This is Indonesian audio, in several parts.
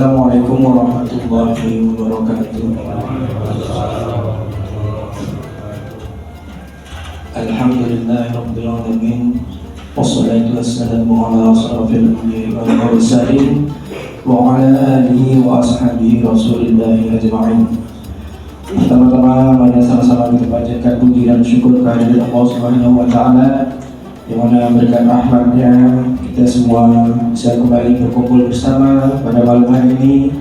Assalamualaikum warahmatullahi wabarakatuh. Alhamdulillahirabbil alamin. Wassalatu wassalamu ala asyrafil anbiya'i wal mursalin wa ala alihi wa ashabihi rasulillahi ajma'in. Pertama-tama mari sama-sama kita panjatkan puji dan syukur kehadirat Allah Subhanahu wa taala, yang mana berkat rahmatnya kita semua bisa kembali berkumpul bersama pada malam hari ini,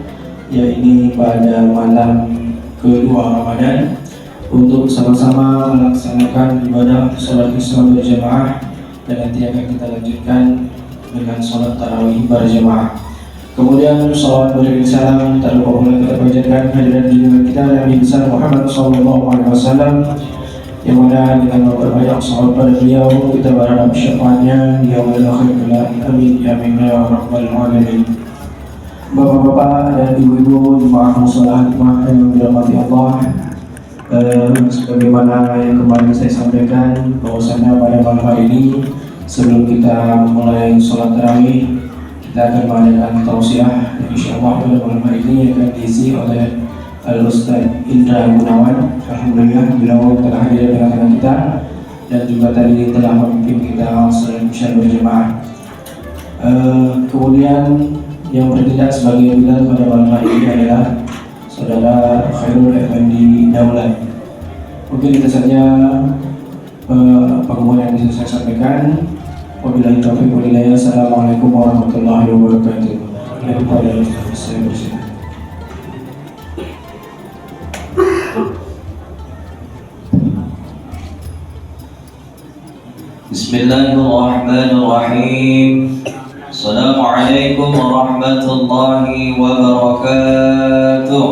yaitu pada malam kedua Ramadan, untuk sama-sama melaksanakan ibadah salat Isya berjamaah, dan nanti akan kita lanjutkan dengan salat tarawih berjamaah. Kemudian salawat beriring salam tak lupa pula kita panjatkan hadirat junjungan kita Nabi besar Muhammad SAW, yang mana dengan memperbanyak salawat pada beliau kita berharap syafaatnya di yaumil akhir kelak. Amin ya rabbal alamin. Bapak-bapak dan ibu-ibu jemaah musholah hikmah yang dirahmati Allah, sebagaimana yang kemarin saya sampaikan, bahwasanya pada malam hari ini sebelum kita mulai sholat tarawih, kita akan mengadakan tausiah yang insyaallah pada malam hari ini akan diisi oleh Al-Ustaz Indra Gunawan. Alhamdulillah beliau telah hadir di tengah-tengah kita dan juga tadi telah memimpin kita salat Isya berjamaah. Kemudian yang bertindak sebagai imam pada malam hari ini adalah Saudara Khairul Effendi Daulat. Mungkin itu saja pengumuman yang bisa saya sampaikan. Wabillahi taufiq wal hidayah. Assalamualaikum warahmatullahi wabarakatuh. Kepada saya bersilakan. Bismillahirrahmanirrahim. Assalamualaikum warahmatullahi wabarakatuh.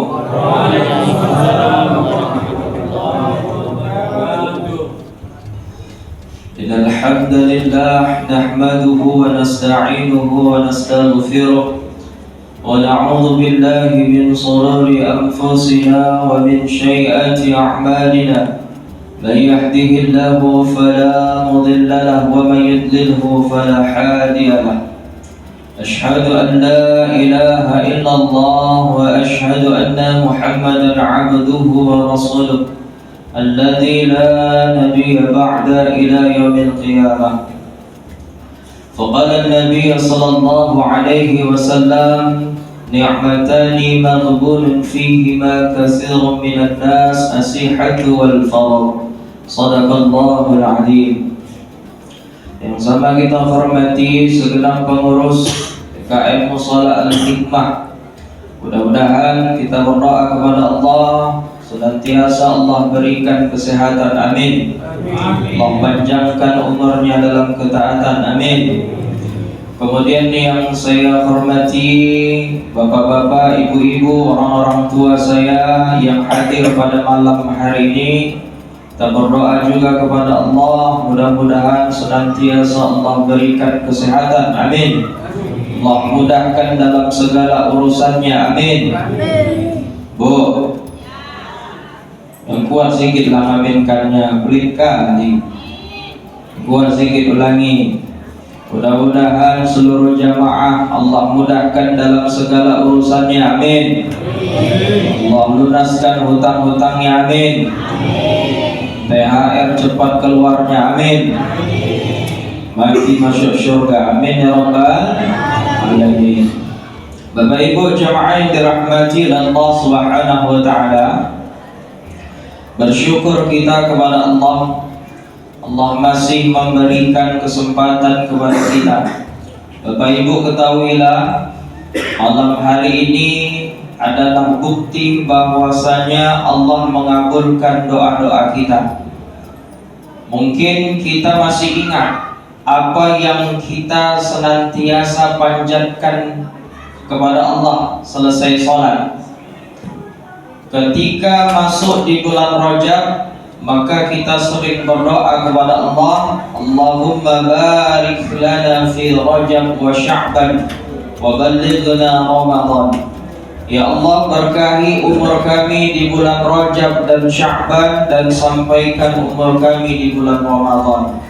Innal hamdalillah nahmaduhu wa nasta'inuhu wa nastaghfiruh wa na'udzu billahi min shururi anfusina wa min sayyiati a'malina. من يهده الله فلا مضل له ومن يضلله فلا هادي له. أشهد أن لا إله إلا الله وأشهد أن محمدا عبده ورسوله الذي لا نبي بعد إلى يوم القيامة. فقال النبي صلى الله عليه وسلم: نعمتان مغبون فيهما كثير من الناس الصحة والفرج. Sadaqallahul Azim. Yang sama kita hormati segenap pengurus PKM Musholah Al-Hikmah. Mudah-mudahan kita berdoa kepada Allah senantiasa Allah berikan kesehatan, amin. Allah panjangkan umurnya dalam ketaatan, amin. Kemudian yang saya hormati bapak-bapak, ibu-ibu, orang-orang tua saya yang hadir pada malam hari ini, kita berdoa juga kepada Allah, mudah-mudahan senantiasa Allah berikan kesehatan, amin. Allah mudahkan dalam segala urusannya, amin. Bu, yang kuat sedikit lah aminkannya, pelit kali. Kuat sedikit ulangi. Mudah-mudahan seluruh jamaah Allah mudahkan dalam segala urusannya, amin. Allah lunaskan hutang-hutangnya, amin. THR cepat keluarnya, amin. Mati masuk syurga, amin ya rabbal alamin. Bapak ibu jamaah yang dirahmati Allah Subhanahu wa taala, bersyukur kita kepada Allah. Allah masih memberikan kesempatan kepada kita. Bapak ibu ketahuilah, malam hari ini adalah bukti bahwasanya Allah mengabulkan doa-doa kita. Mungkin kita masih ingat apa yang kita senantiasa panjatkan kepada Allah selesai sholat. Ketika masuk di bulan Rajab, maka kita sering berdoa kepada Allah, Allahumma barik lana fi Rajab wa Sya'ban wa ballighna Ramadan. Ya Allah, berkahi umur kami di bulan Rajab dan Sya'ban, dan sampaikan umur kami di bulan Ramadan.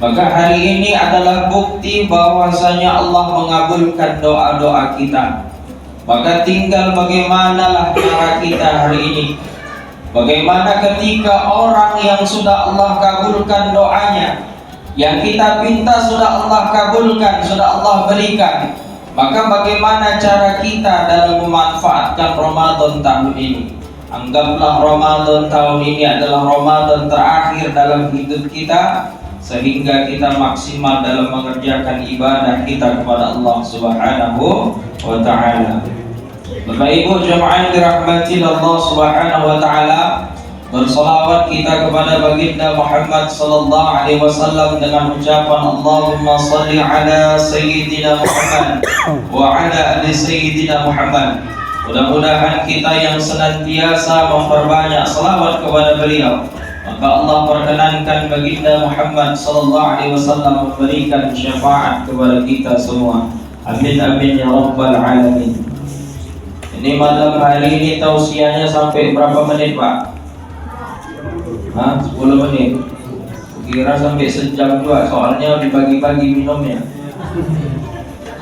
Maka hari ini adalah bukti bahwasanya Allah mengabulkan doa-doa kita. Maka tinggal bagaimanalah cara kita hari ini. Bagaimana ketika orang yang sudah Allah kabulkan doanya, yang kita pinta sudah Allah kabulkan, sudah Allah berikan, maka bagaimana cara kita dalam memanfaatkan Ramadan tahun ini? Anggaplah Ramadan tahun ini adalah Ramadan terakhir dalam hidup kita, sehingga kita maksimal dalam mengerjakan ibadah kita kepada Allah Subhanahu wa ta'ala. Bapak Ibu jemaah yang dirahmati Allah Subhanahu wa ta'ala, bersolawat kita kepada baginda Muhammad sallallahu alaihi wasallam dengan ucapan Allahumma salli ala sayyidina Muhammad wa ala ali sayyidina Muhammad. Mudah-mudahan kita yang senantiasa memperbanyak salawat kepada beliau, maka Allah perkenankan baginda Muhammad sallallahu alaihi wasallam memberikan syafaat kepada kita semua. Amin amin ya rabbal alamin. Ini malam hari ini tausiahnya sampai berapa menit, Pak? 10 menit. Kira sampai sejam juga, soalnya dibagi-bagi minumnya.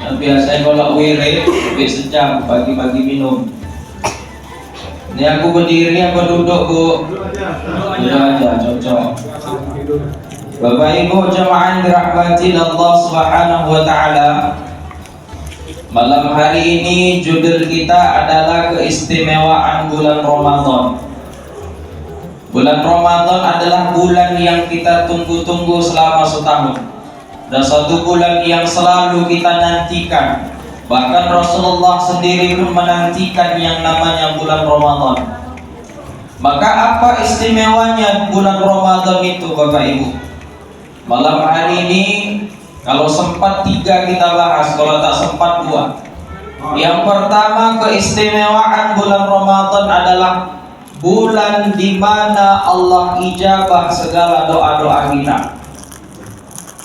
Yang biasanya kalau wirid sampai sejam bagi-bagi minum. Ini aku berdiri apa duduk, Bu? Duduk aja, cocok. Bapak Ibu jemaah yang dirahmati Allah Subhanahu wa ta'ala, malam hari ini judul kita adalah keistimewaan bulan Ramadan. Bulan Ramadan adalah bulan yang kita tunggu-tunggu selama setahun, dan satu bulan yang selalu kita nantikan. Bahkan Rasulullah sendiri pun menantikan yang namanya bulan Ramadan. Maka apa istimewanya bulan Ramadan itu, Bapak Ibu? Malam hari ini kalau sempat 3 kita bahas, kalau tak sempat 2. Yang pertama, keistimewaan bulan Ramadan adalah bulan di mana Allah ijabah segala doa-doa kita.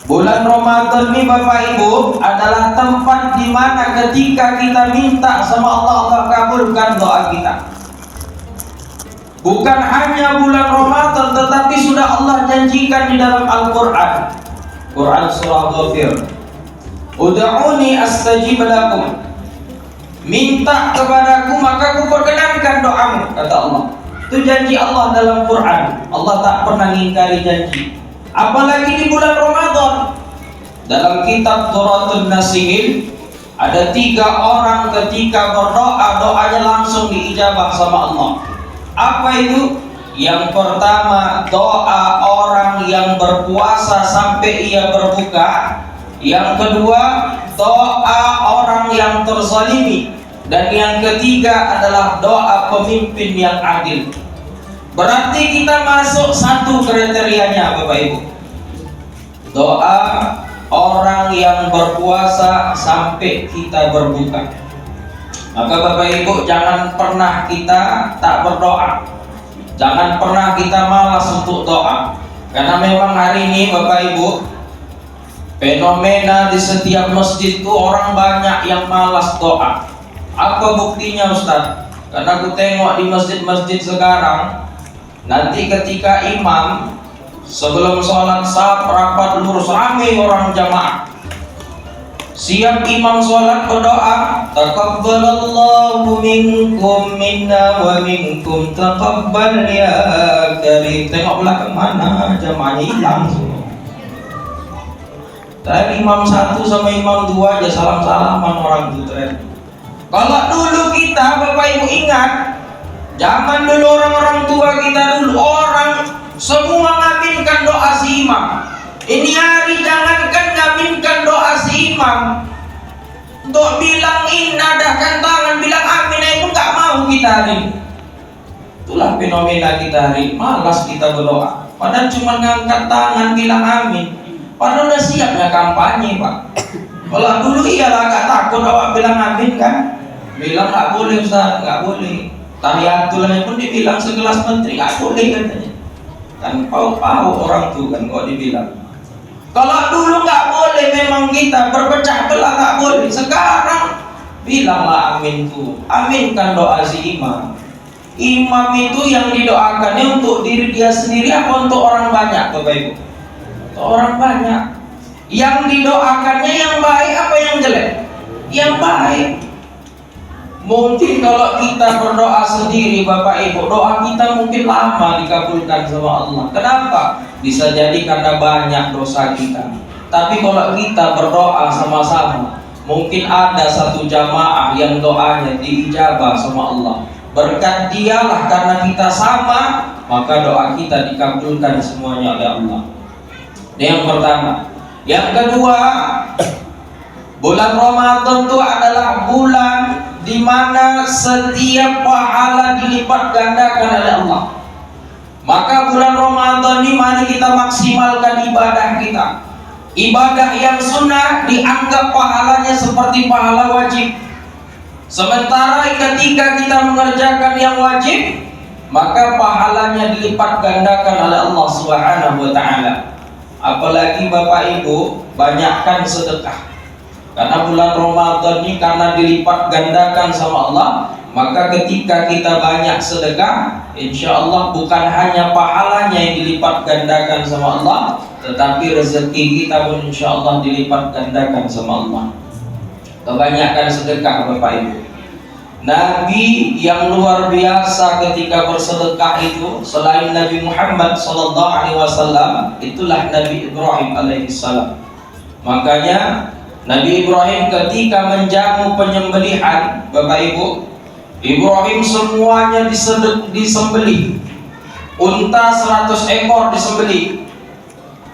Bulan Ramadan ini Bapak Ibu adalah tempat di mana ketika kita minta sama Allah, Allah kabulkan doa kita. Bukan hanya bulan Ramadan, tetapi sudah Allah janjikan di dalam Al-Quran. Quran surah Ghafir, ud'uni astajib lakum, minta kepadaku maka aku perkenankan doamu, kata Allah. Itu janji Allah dalam Quran. Allah tak pernah mengingkari janji, apalagi di bulan Ramadan. Dalam kitab Dhuratul Nasihin ada 3 orang ketika berdoa, doanya langsung diijabah sama Allah. Apa itu? Yang pertama, doa orang yang berpuasa sampai ia berbuka. Yang kedua, doa orang yang terzalimi. Dan yang ketiga adalah doa pemimpin yang adil. Berarti kita masuk satu kriterianya, Bapak Ibu. Doa orang yang berpuasa sampai kita berbuka. Maka Bapak Ibu jangan pernah kita tak berdoa. Jangan pernah kita malas untuk doa. Karena memang hari ini Bapak Ibu, fenomena di setiap masjid itu orang banyak yang malas doa. Apa buktinya, Ustaz? Karena aku tengok di masjid-masjid sekarang, nanti ketika imam sebelum sholat saf rapat lurus ramai orang jamaah. Siap imam sholat berdoa, taqabbalallahu minkum minna wa minkum taqabbal ya karim. Tengok belakang mana jamaahnya hilang semua. Terakhir imam 1 sama imam 2 aja salam-salaman orang itu terakhir. Kalau dulu kita Bapak Ibu ingat, zaman dulu orang-orang tua kita dulu, orang semua ngaminkan doa si imam. Ini hari jangankan ngaminkan doa si imam, untuk bilang nadahkan tangan, bilang amin itu nggak mau kita hari. Itulah fenomena kita hari, malas kita berdoa. Padahal cuma ngangkat tangan bilang amin. Padahal udah siapnya kampanye, Pak. Kalau dulu iyalah agak takut awak bilang amin kan. Bilang nggak boleh, Ustaz, nggak boleh. Tahiyatulnya pun dibilang sekelas menteri, nggak boleh katanya. Kan pau-pau orang tuh kan kok dibilang. Kalau dulu nggak boleh, memang kita berpecah belah nggak boleh. Sekarang bilanglah amin tuh, aminkan doa si imam. Imam itu yang didoakannya untuk diri dia sendiri apa untuk orang banyak, Bapak Ibu? Untuk orang banyak. Yang didoakannya yang baik apa yang jelek? Yang baik. Mungkin kalau kita berdoa sendiri Bapak Ibu, doa kita mungkin lama dikabulkan sama Allah. Kenapa? Bisa jadi karena banyak dosa kita. Tapi kalau kita berdoa sama-sama, mungkin ada satu jamaah yang doanya diijabah sama Allah. Berkat dialah karena kita sama, maka doa kita dikabulkan semuanya oleh Allah. Yang pertama. Yang kedua, bulan Ramadan itu adalah bulan di mana setiap pahala dilipat gandakan oleh Allah. Maka bulan Ramadan ini mari kita maksimalkan ibadah kita. Ibadah yang sunnah dianggap pahalanya seperti pahala wajib. Sementara ketika kita mengerjakan yang wajib, maka pahalanya dilipat gandakan oleh Allah Subhanahu wa taala. Apalagi Bapak Ibu, banyakkan sedekah. Karena bulan Ramadan ini karena dilipat gandakan sama Allah, maka ketika kita banyak sedekah, insya Allah bukan hanya pahalanya yang dilipat gandakan sama Allah, tetapi rezeki kita pun insya Allah dilipat gandakan sama Allah. Kebanyakan sedekah Bapak Ibu. Nabi yang luar biasa ketika bersedekah itu selain Nabi Muhammad sallallahu alaihi wasallam, itulah Nabi Ibrahim alaihissalam. Makanya Nabi Ibrahim ketika menjamu penyembelihan, Bapak Ibu, Ibrahim semuanya disembelih. Unta 100 ekor disembelih,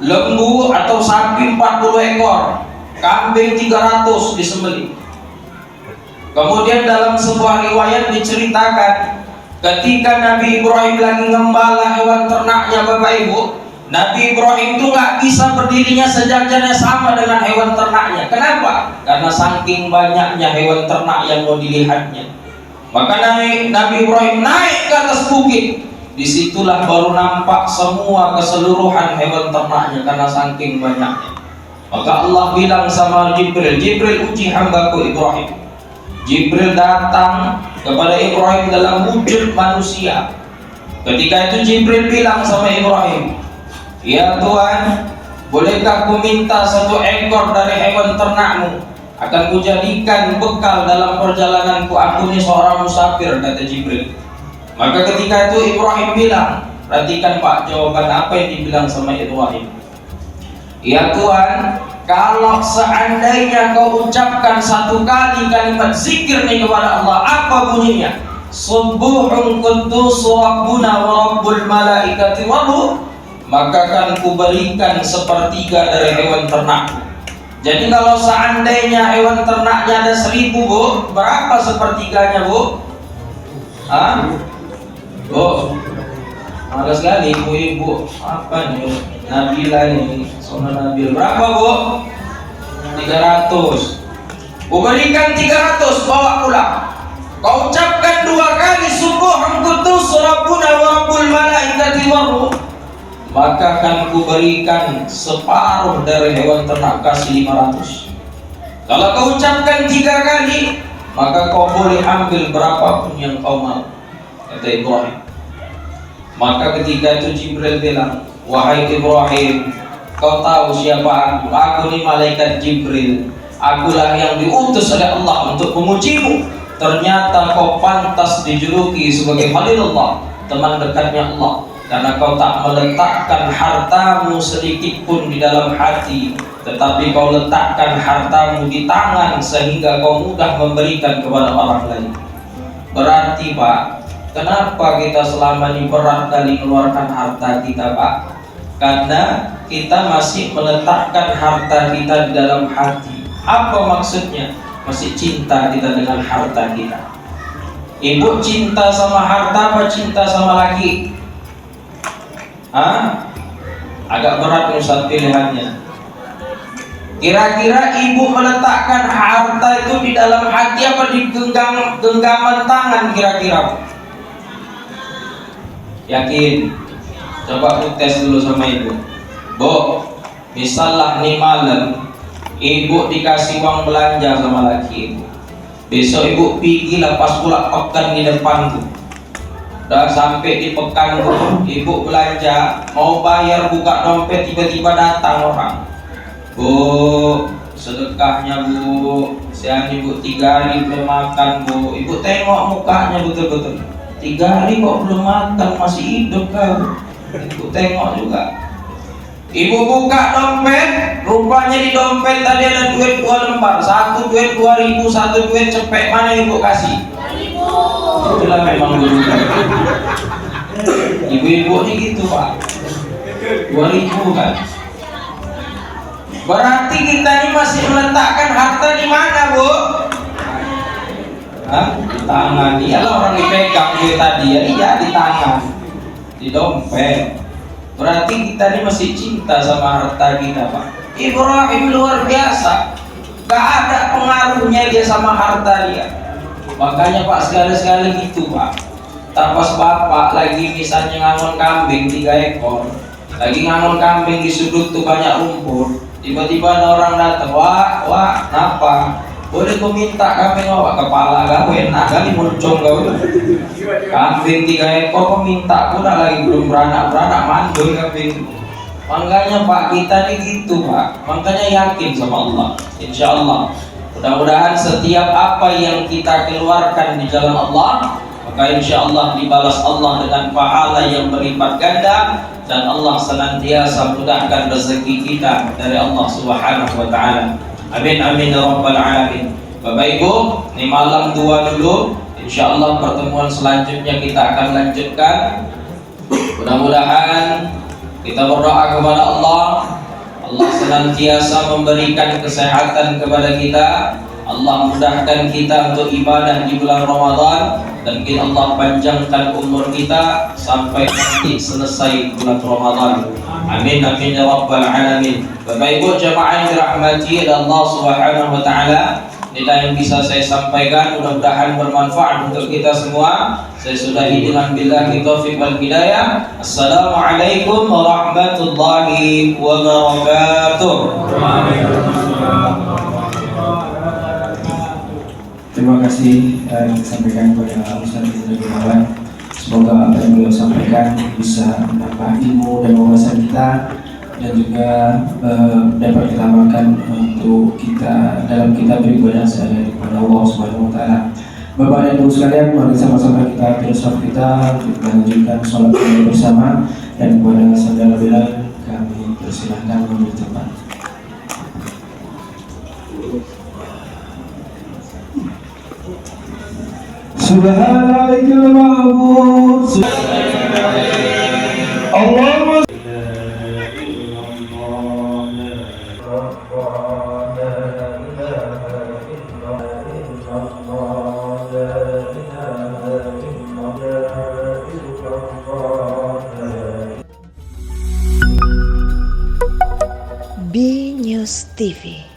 lembu atau sapi 40 ekor, kambing 300 disembelih. Kemudian dalam sebuah riwayat diceritakan ketika Nabi Ibrahim lagi ngembala hewan ternaknya Bapak Ibu, Nabi Ibrahim itu nggak bisa berdirinya sejajarnya sama dengan hewan ternaknya. Kenapa? Karena saking banyaknya hewan ternak yang mau dilihatnya. Maka Nabi Ibrahim naik ke atas bukit. Disitulah baru nampak semua keseluruhan hewan ternaknya karena saking banyaknya. Maka Allah bilang sama Jibril, Jibril uji hambaku Ibrahim. Jibril datang kepada Ibrahim dalam wujud manusia. Ketika itu Jibril bilang sama Ibrahim, ya Tuhan, bolehkah ku minta 1 ekor dari hewan ternakmu? Akan kujadikan bekal dalam perjalananku. Aku ini seorang musafir, kata Jibril. Maka ketika itu Ibrahim bilang, perhatikan Pak, jawaban apa yang dibilang sama Ibrahim. Ya Tuhan, kalau seandainya kau ucapkan 1 kali kalimat zikir nih kepada Allah, apa bunyinya? Subuhun quddus rabbuna wa rabbul malaikati wa ruh, maka akan kuberikan 1/3 dari hewan ternakku. Jadi kalau seandainya hewan ternaknya ada 1000 Bu, berapa 1/3-nya Bu? Hah? Bu, ada sekali ibu-ibu. Apa nih? Nabila ini, Sona Nabil. Berapa Bu? 300. Bu berikan 300, bawa pulang. Kau ucapkan 2 kali Subhan quddus rabbuna wa rabbul malaikati wa ruh, maka akan kuberikan separuh dari hewan ternak, kasih 500. Kalau kau ucapkan 3 kali, maka kau boleh ambil berapapun yang kau mau, kata Ibrahim. Maka ketika itu Jibril bilang, wahai Ibrahim, kau tahu siapa aku? Aku ini malaikat Jibril. Akulah yang diutus oleh Allah untuk memujimu. Ternyata kau pantas dijuluki sebagai Khalilullah, teman dekatnya Allah, karena kau tak meletakkan hartamu sedikit pun di dalam hati, tetapi kau letakkan hartamu di tangan sehingga kau mudah memberikan kepada orang lain. Berarti Pak, kenapa kita selama ini berat kali mengeluarkan harta kita Pak? Karena kita masih meletakkan harta kita di dalam hati. Apa maksudnya? Masih cinta kita dengan harta kita. Ibu cinta sama harta apa cinta sama laki? Hah? Agak berat Ustaz pilihannya. Kira-kira ibu meletakkan harta itu di dalam hati apa di genggaman tangan kira-kira? Yakin? Coba aku tes dulu sama ibu. Bu, misalnya nih malam ibu dikasih uang belanja sama laki ibu. Besok ibu pergi lepas pula pekan di depan tuh. Udah sampai di pekan tuh, ibu belanja, mau bayar buka dompet, tiba-tiba datang orang. Bu, sedekahnya Bu. Siang Ibu 3 hari belum makan Bu. Ibu tengok mukanya betul-betul. 3 hari kok belum makan, masih hidup kau. Ibu tengok juga. Ibu buka dompet, rupanya di dompet tadi ada duit 2 lembar. Satu duit 2.000, satu duit cepek. Mana Ibu kasih? 2.000. Itulah memang dulu. Ibu-ibu ini gitu Pak. 2.000 kan. Berarti kita ini masih meletakkan harta di mana Bu? Hah? Di tangan. Iyalah orang dipegang duit tadi ya. Iya di tangan, di dompet. Berarti kita ini masih cinta sama harta kita Pak. Ibrahim luar biasa, gak ada pengaruhnya dia sama harta dia. Makanya Pak sekali-sekali gitu Pak. Tapas bapak lagi misalnya ngangon kambing 3 ekor, lagi ngangon kambing di sudut tuh banyak rumput. Tiba-tiba ada orang datang, wah, kenapa? Boleh ku minta kambing awak kepala gawe, enak kali muncung gawe. Kambing 3 ekor kau minta, aku dah lagi belum beranak mandul kambing. Makanya Pak kita nih gitu Pak. Makanya yakin sama Allah. Insya Allah. Mudah-mudahan setiap apa yang kita keluarkan di jalan Allah, maka insya Allah dibalas Allah dengan pahala yang berlipat ganda, dan Allah senantiasa mudahkan rezeki kita dari Allah Subhanahu wa taala. Amin amin ya rabbal alamin. Bapak Ibu, ini malam 2 dulu. Insya Allah pertemuan selanjutnya kita akan lanjutkan. Mudah-mudahan kita berdoa kepada Allah, Allah senantiasa memberikan kesehatan kepada kita. Allah mudahkan kita untuk ibadah di bulan Ramadan, dan Allah panjangkan umur kita sampai nanti selesai bulan Ramadan. Amin amin ya rabbal alamin. Bapak Ibu jemaah yang dirahmati Allah Subhanahu wa taala, inilah yang bisa saya sampaikan, mudah-mudahan bermanfaat untuk kita semua. Saya sudahi dengan billahi taufiq wal hidayah. Assalamualaikum warahmatullahi wabarakatuh. Terima kasih yang disampaikan kepada Ustaz Izra Gunawan. Semoga apa yang beliau sampaikan bisa menambah ilmu dan wawasan kita, dan juga dapat kita amalkan untuk kita dalam kita beribadah sehari kepada Allah Subhanahu wa taala. Bapak dan Ibu sekalian, mari sama-sama kita bersaf kita untuk melanjutkan sholat kita bersama, dan kepada saudara Bilal kami persilahkan mengambil tempat. Subhanallahil ma'bud. Allahumma B News TV.